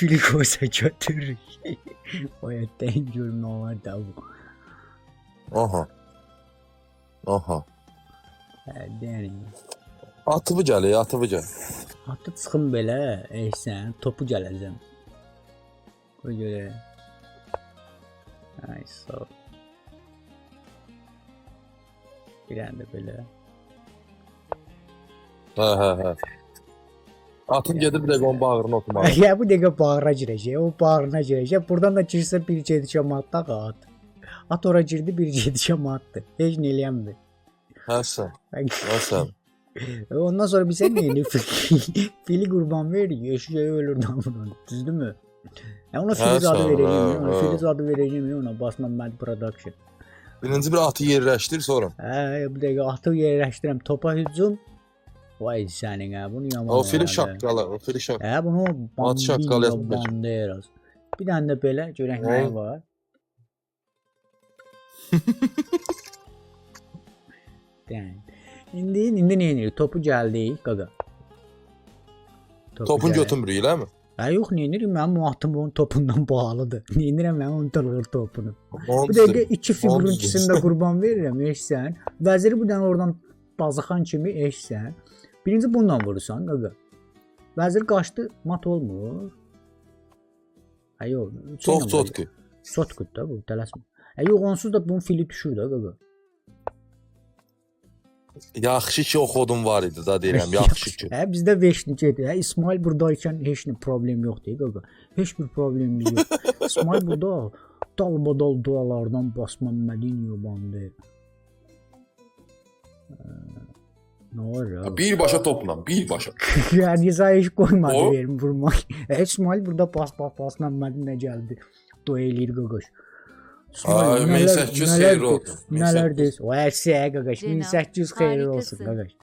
Filikosa götürür. O yətdən görüm nə var da bu. Aha. Aha. Yəni. Atıvı gəl, atıvı gəl. Atı çıxım belə, sən topu gələcəm. Qoy görə. Ay sağ ol. Bir anda belə. Hə. Atın gedib Legon bağrına oturmalı. Ya bu dəqiqə bağıra girəcək, o bağrına girəcək. Buradan da girsə bir gedişə matda at. At ora girdi, bir gedişə matdı. Heç nə eləyəmdi. Həsən. Ondan sonra bir sən neyini fili qurban verir, eşeği ölür damından. Düzdürmü? Ya ona filiz adı verəcəm, ona filiz adı verəcəm, ona Basman Mad Production. Birinci bir atı yerləşdir sonra. Bu dəqiqə atı yerləşdirəm, topa hücum. Vay sənin ha, bunu yaman. O fili şaqqalı, o fili şaqqalı. Bunu at şaqqalı yapmış. Banderas. Bir dənə də belə görək nə var. İndi nə edirik? Topu gəldik, qaqa. Topun götürmürük, eləmi? Yox, nə edirik? Mənim atım onun topundan bağlıdır. Nə edirəm mən onun tırılır topunu. Bu dəqiqə iki figurun ikisini də qurban verirəm, eşsən. Vəziri bu dənə oradan bazıxan kimi eşsən. Birinci bundan vurursan, qaqa. Vəzir qaçdı, mat olmur. Yox. Çox çotku. Çotku da bu, tələsmə. Yox, onsuz da bunun fili düşür də, qaqa. Yaxşı ki oxudum var idi da deyirəm, yaxşı ki. Bizdə veşnikdir. İsmail buradaykən heç nə problem yoxdur, qaqa. Heç bir problemimiz yox. İsmail burada dalbadal dualardan Basman Madinho bandı. Nə var ya? Birbaşa topla, birbaşa. Yəni heç qoymadı verim vurmaq. İsmail burada Basman Madinho gəldi. Dua eləyir qaqaş. 1800 xeyir olsun. Nələr deyir? O əksiyə qaqaş. 1800 xeyir olsun qaqaş.